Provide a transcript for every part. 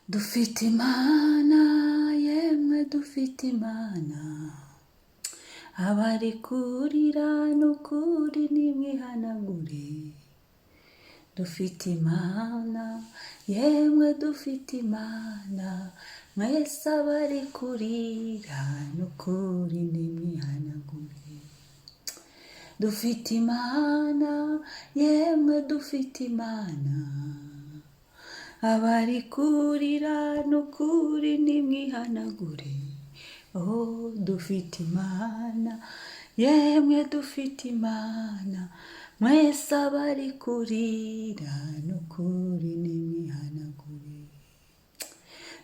Dufite Imana, yemwe dufite Imana, abari kurira n'ukuri nimwihanagure. Dufite Imana, yemwe dufite Imana, mwese abari kurira n'ukuri nimwihanagure. Dufite Imana, yemwe dufite Imana, abari kurira n'ukuri nimwihanagure. Oh, dufite Imana, yemwe dufite Imana, mwese abari kurira n'ukuri nimwihanagure.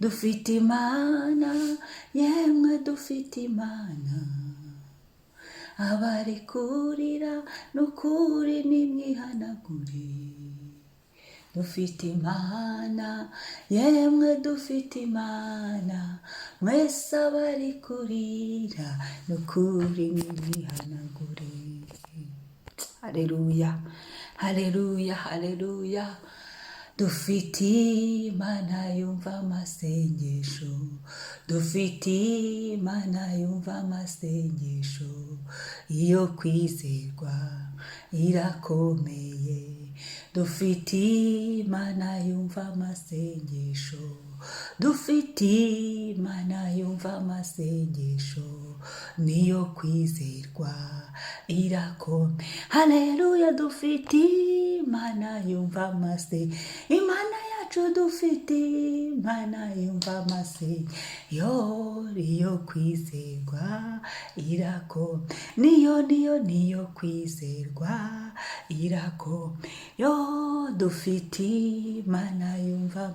Dufite Imana, yemwe dufite Imana, abari kurira n'ukuri nimwihanagure. Dufite Imana, yemwe dufite Imana, mwese abari kurira n'ukuri nimwihanagure. Haleluya, haleluya, haleluya. Dufite Imana yumva amasengesho, dufite Imana yumva amasengesho, iyo kwizerwa irakomeye. Dufite Imana yumva amasengesho, dufite Imana yumva amasengesho, niyo kwizerwa irakomeye. Haleluya, dufite Imana yumva amasengesho, Imana yacu dufite Imana yumva amasengesho, niyo kwizerwa irakomeye. Niyo kwizerwa irakomeye. Dufite Imana yumva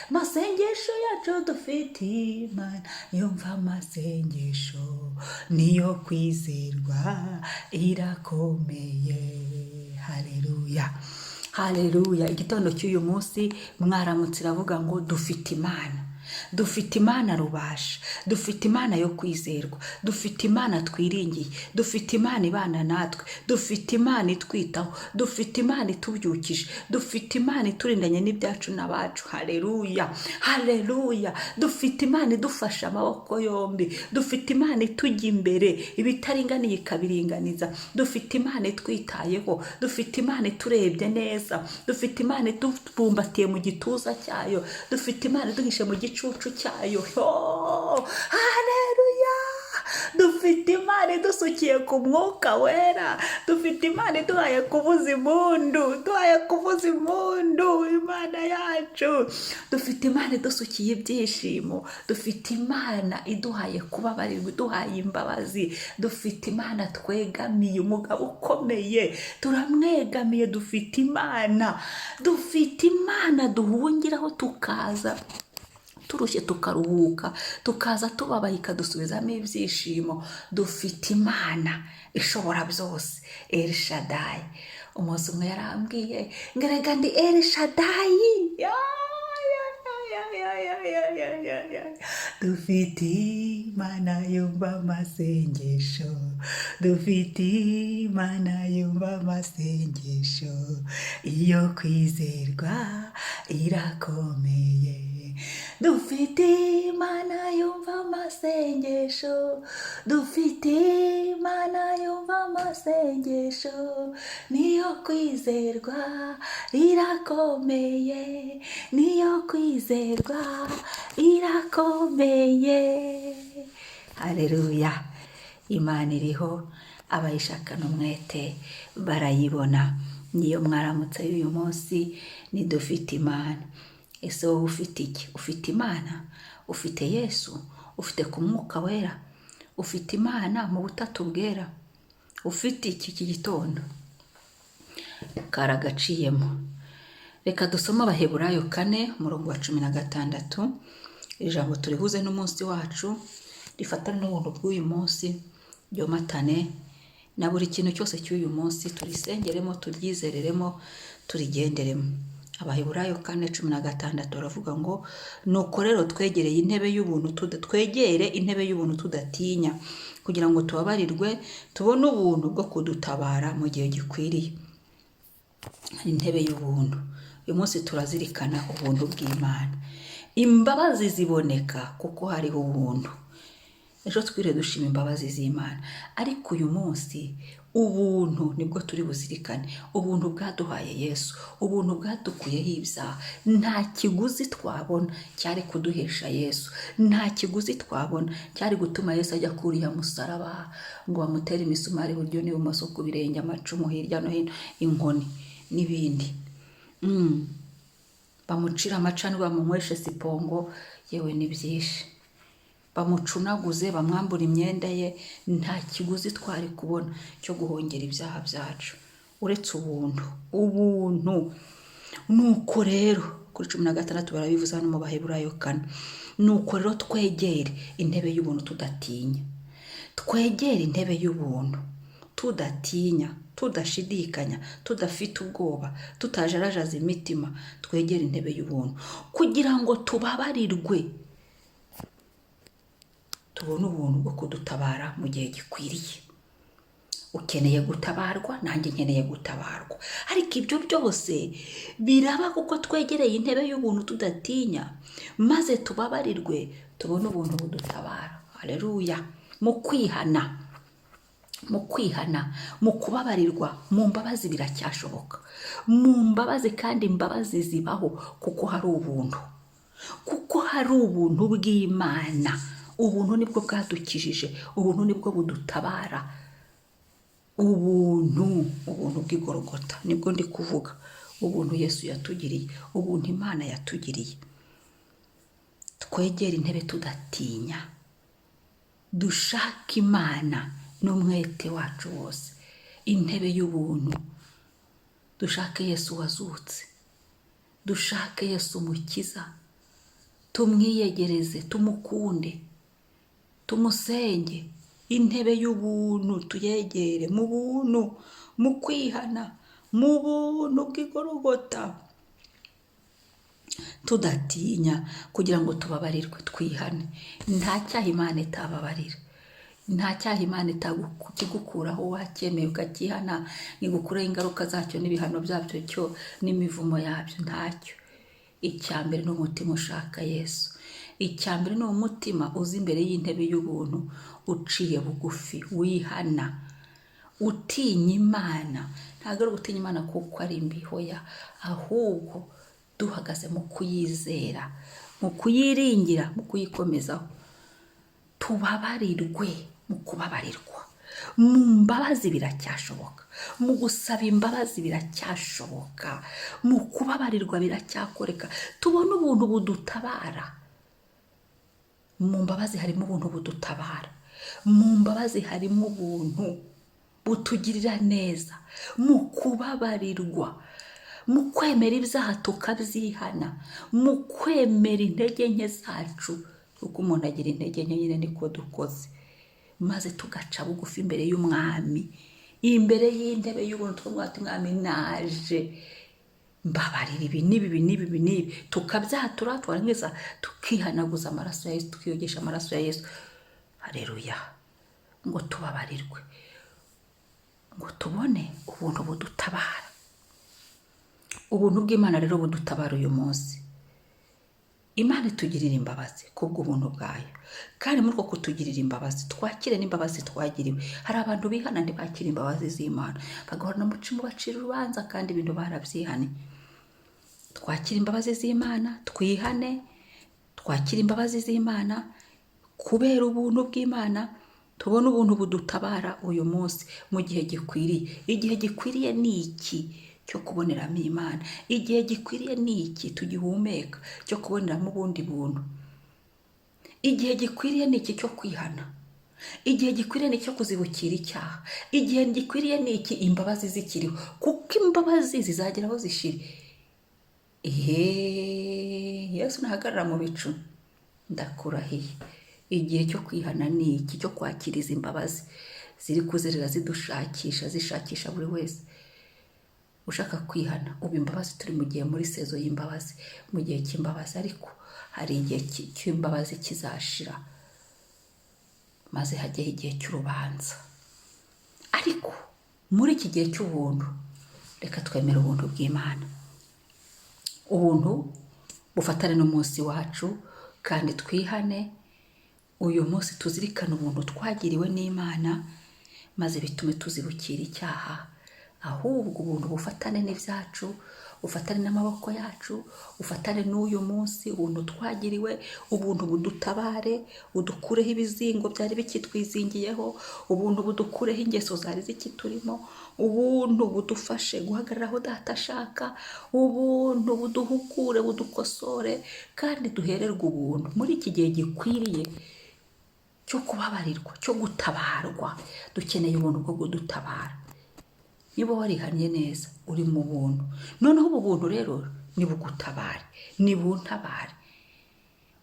amasengesho yacu, dufite Imana yumva amasengesho, niyo kwizerwa irakomeye. Haleluya, haleluya. Igitondo cy'uyu munsi mwaramutse iravuga ngo dufite Imana. Dufite Imana rubasha, dufite Imana yo kwizerwa, dufite Imana twiringiye, dufite Imana ibana natwe, dufite Imana itwitaho, dufite Imana itubyukije, dufite Imana iturindanye n'ibyacu n'abacu. Haleluya, haleluya. Dufite Imana idufasha amaboko yombi, dufite Imana itujya imbere, ibitaringaniye ikabiringaniza, dufite Imana itwitayeho, dufite Imana iturebye neza, dufite Imana itubumbatiye mu gituza cyayo, dufite Imana iduhishe mu gicucu cyayo. Haleluya. Dufite Imana idusukiye ku mwuka wera, dufite Imana iduhaye kuvuza impundu, Imana yacu. Dufite Imana idusukiye ibyishimo, dufite Imana iduhaye kubabarirwa, iduhaye imbabazi, dufite Imana twegamiye, umugabo ukomeye turamwegamiye. Dufite Imana duhungiraho, tukaza turushye tukaruhuka, tukaza tubabaye ikadusubizamo ibyishimo. Dufite Imana ishobora byose, El Shaddai. Umunsi umwe yarambwiye ngerega ndi El Shaddai. Dufite Imana yumva amasengesho, dufite Imana yumva amasengesho, iyo kwizerwa irakomeye. Dufite Imana yumva amasengesho, dufite Imana yumva amasengesho, niyo kwizerwa irakomeye, niyo kwizerwa irakomeye. Haleluya. Imana iriho, abayishakana umwete barayibona. Niyo mwaramutse y'uyu munsi ni dufite Imana. Ese wowe ufite iki? Ufite Imana? Ufite Yesu? Ufite ku mwuka wera? Ufite Imana mu butatu bwera? Ufite iki gitondo? Karagaciyemo. Reka dusome Abaheburayo 4 umurongo wa 16. Ijambo turihuze n'umunsi wacu, rifatana n'ubuntu bw'uyu munsi, ryomatane na buri kintu cyose cy'uyu munsi, turisengeremo, turyizereremo, turigenderemo. Abaheburayo 4:16 baravuga ngo nuko rero twegereye intebe y'ubuntu tudatinya, kugira ngo tubabarirwe, tubone ubuntu bwo kudutabara mu gihe gikwiriye. Intebe y'ubuntu. Uyu munsi turazirikana ubuntu bw'Imana. imbabazi ziboneka kuko hariho ubuntu. Ejo twire dushima imbabazi z'Imana, ariko uyu munsi ubuntu nibwo turi buzirikane. Ubuntu bwaduhaye Yesu, ubuntu bwadukuyeho ibyaha. Nta kiguzi twabona cyari kuduhesha Yesu, nta kiguzi twabona cyari gutuma Yesu ajya kuriya musaraba ngo bamutere imisumari iburyo n'ibumoso ku birenge, amacumu hirya no hino, inkoni n'ibindi, bamucira amacani, bamunyweshe sipongo, yewe ni byinshi, bamucunaguze, bamwambura imyenda ye. Nta kiguzi twari kubona cyo guhongera ibyaha byacu uretse ubuntu. Ubuntu nuko rero kuri 16 barabivuze hano mu Baheburayo 4. Nuko rero twegere intebe y'ubuntu tudatinya, twegere intebe y'ubuntu tudatinya, tudashidikanya, tudafite ubwoba, tutajarajaza imitima. Twegere intebe y'ubuntu kugira ngo tubabarirwe, tubone ubuntu bwo kudutabara mu gihe gikwiriye. Ukeneye gutabarwa, nanjye nkeneye gutabarwa, ariko ibyo byose biraba kuko twegereye intebe y'ubuntu tudatinya, maze tubabarirwe, tubone ubuntu budutabara. Haleluya! Mu kwihana, mu kubabarirwa, mu mbabazi biracyashoboka. Mu mbabazi, kandi imbabazi zibaho kuko hari ubuntu, kuko hari ubuntu bw'Imana. Ubuntu nibwo bwadukijije, ubuntu nibwo budutabara. Ubuntu bw'Igorogota nibwo ndi kuvuga. Ubuntu Yesu yatugiriye, ubuntu Imana yatugiriye. Twegere intebe tudatinya, dushake Imana n'umwete wacu wose, intebe y'ubuntu. Dushake Yesu wazutse, dushake Yesu umukiza, tumwiyegereze, tumukunde, tumusenge. Intebe y'ubuntu tuyegere mu buntu, mu kwihana, mu buntu bw'Igorogota, tudatinya, kugira ngo tubabarirwe, twihane. Nta cyaha Imana itababarira, nta cyaha Imana itagukuraho wacyemeye ukakihana, igukuraho ingaruka zacyo n'ibihano byabyo cyo n'imivumo yabyo. Ntacyo. Icyambere ni umutima ushaka Yesu, icyambere ni umutima uzi imbere y'intebe y'ubuntu, uciye bugufi, wihana, utinya Imana. Ntabwo ari gutinya Imana kuko ari imbihoya, ahubwo duhagaze mu kuyizera, mu kuyiringira, mu kuyikomezaho. Tubabarirwe mu kubabarirwa, mu mbabazi biracyashoboka, mu gusaba imbabazi biracyashoboka, mu kubabarirwa biracyakoreka. Tubone ubuntu budutabara. Mu mbabazi harimo ubuntu budutabara, mu mbabazi harimo ubuntu butugirira neza, mu kubabarirwa, mu kwemera ibyaha tukabyihana, mu kwemera intege nke zacu, kuko umuntu agira intege nke nyine niko dukoze, maze tugaca bugufi imbere y'Umwami, imbere y'intebe y'ubuntu, twumva Mwami naje, mbabarira ibi n'ibi, tukabyatura, twarangiza tukihanaguza amaraso ya Yesu, tukiyogesha amaraso ya Yesu. Haleluya! Ngo tubabarirwe, ngo tubone ubuntu budutabara. Ubuntu bw'Imana rero budutabara uyu munsi. Imana itugirira imbabazi kubw'ubuntu bwayo, kandi muri uko kutugirira imbabazi twakire n'imbabazi twagiriwe. Hari abantu bihana ntibakire imbabazi z'Imana, bagahora mu mucimo bacira urubanza kandi ibintu barabyihane. Twakire imbabazi z'Imana, twihane, twakire imbabazi z'Imana kubera ubuntu bw'Imana. Tubone ubuntu budutabara uyu munsi mu gihe gikwiriye. Igihe gikwiriye ni iki cyo kuboneramo Imana? Igihe gikwiriye ni iki tugihumeka cyo kuboneramo ubundi buntu? Igihe gikwiriye ni iki cyo kwihana? Igihe gikwiriye ni cyo kuzibukira icyaha? Igihe gikwiriye ni iki imbabazi zikiriho, kuko imbabazi zizageraho zishire. Yesu nahagarara mu bicu, ndakurahiye. Igihe cyo kwihana ni iki, cyo kwakiriza imbabazi ziri kuzerera zidushakisha, zishakisha buri wese ushaka kwihana. Ubu imbabazi turi mu gihe muri sezo y'imbabazi, mu gihe cy'imbabazi, ariko hari igihe cy'imbabazi kizashira, maze hajyeho igihe cy'urubanza. Ariko muri iki gihe cy'ubuntu, reka twemere ubuntu bw'Imana. Ubuntu bufatane n'umunsi wacu, kandi twihane uyu munsi tuzirikane ubuntu twagiriwe n'Imana, maze bitume tuzibukira icyaha, ahubwo ubuntu bufatane n'ibyacu, bufatane n'amaboko yacu, bufatane n'uyu munsi, ubuntu twagiriwe, ubuntu budutabare, budukureho ibizingo byari bikitwizingiyeho, ubuntu budukureho ingeso zari zikiturimo, ubuntu budufashe guhagarara aho Data ashaka, ubuntu buduhugure, budukosore, kandi duhererwe ubuntu muri iki gihe gikwiriye cyo kubabarirwa, cyo gutabarwa. Dukeneye ubuntu bwo kudutabara. Niba warihannye neza uri mu buntu, noneho ubu buntu rero nibugutabare, nibuntabare.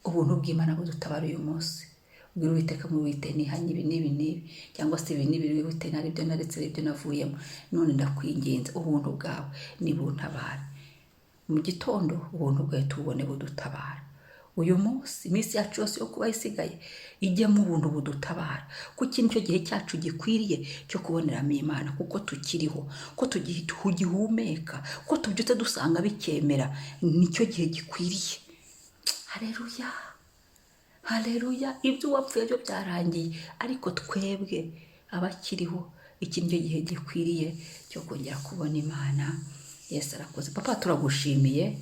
Ubuntu bw'Imana budutabara uyu munsi. Ubwira Uwiteka ngo Uwiteka nihanye ibi n'ibi n'ibi, cyangwa se ibi n'ibi Uwiteka naribyo naretse aribyo navuyemo, none ndakwinginze ubuntu bwawe nibuntabare. Mu gitondo ubuntu bwawe tubone budutabara. Uyu munsi iminsi yacu yose yo kuba isigaye ijyemo ubuntu budutabara, kuko nicyo gihe cyacu gikwiriye cyo kuboneramo Imana, kuko tukiriho, ko tugihumeka, ko tubyutse dusanga bikemera, nicyo gihe gikwiriye. Haleluya, haleluya. Ibyo wapfuye byo byarangiye, ariko twebwe abakiriho iki nicyo gihe gikwiriye cyo kongera kubona Imana. Yesu arakoze. Papa, turagushimiye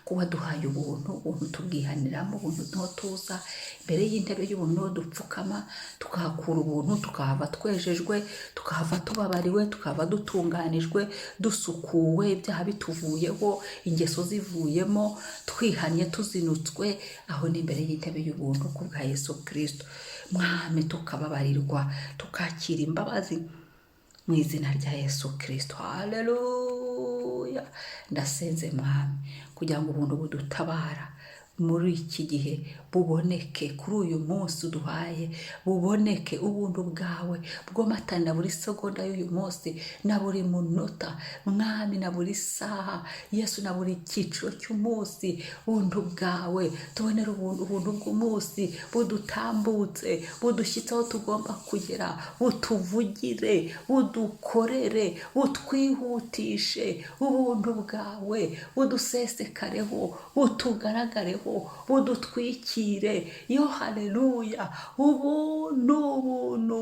kuba duhaye ubuntu tubwihaniramo, ubuntu niho tuza imbere y'intebe y'ubuntu, niho dupfukama tukahakura ubuntu, tukahava twejejwe, tukahava tubabariwe, tukahava dutunganijwe, dusukuwe, ibyaha bituvuyeho, ingeso zivuyemo, twihanye tuzinutswe, aho ni imbere y'intebe y'ubuntu kubwa Yesu Kristo. Mwami, tukababarirwa, tukakira imbabazi mu izina rya Yesu Kristo. Haleluya. Ndasenze Mwami kugira ngo ubuntu budutabara muri iki gihe buboneke, kuri uyu munsi uduhaye buboneke, ubuntu bwawe bwomatana buri segonda y'uyu munsi, na buri munota Mwami, na buri saha Yesu, na buri cyiciro cy'umunsi, ubuntu bwawe tubonera ubuntu bw'umunsi budutambutse, budushyitse aho tugomba kugera, butuvugire, budukorere, butwihutishe, ubuntu bwawe budusesekareho, butugaragareho, budutwikire. Yo haleluya. Ubuntu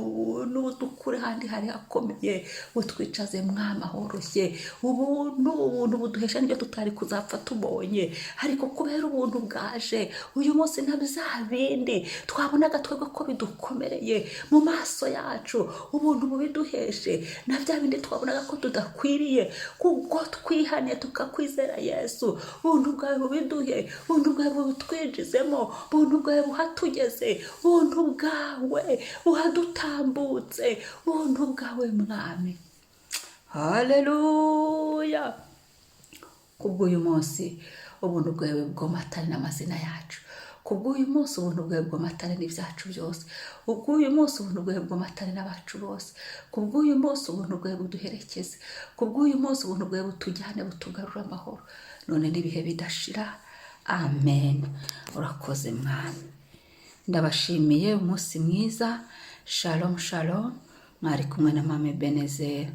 budukure handi hari hakomeye, butwicaze Mwami ahoroshye. Ubuntu buduhesha n'ibyo tutari kuzapfa tubonye, ariko kubera ubuntu bwaje uyu munsi na bya bindi twabonaga twebwe ko bidukomereye mu maso yacu, ubuntu bubiduheshe, na bya bindi twabonaga ko tudakwiriye, kuko twihane tukakwizera Yesu, ubuntu bwawe bubiduhe, ubuntu bwawe butwinjizemo, ubuntu bwawe buhatugeze, ubuntu bwawe buhadutambutse, ubuntu bwawe Mwami. Haleluya. Kubw'uyu munsi ubuntu bwawe bwomatane n'amazina yacu, kubw'uyu munsi ubuntu bwawe bwomatane n'ibyacu byose, kubw'uyu munsi ubuntu bwawe bwomatane n'abacu bose, kubw'uyu munsi ubuntu bwawe buduherekeze, kubw'uyu munsi ubuntu bwawe butujyane, butugarura amahoro none n'ibihe bidashira. Amen. Urakoze Mwami. Ndabashimiye umunsi mwiza. Shalom shalom. Mwari kumwe na Mama Ebenezer.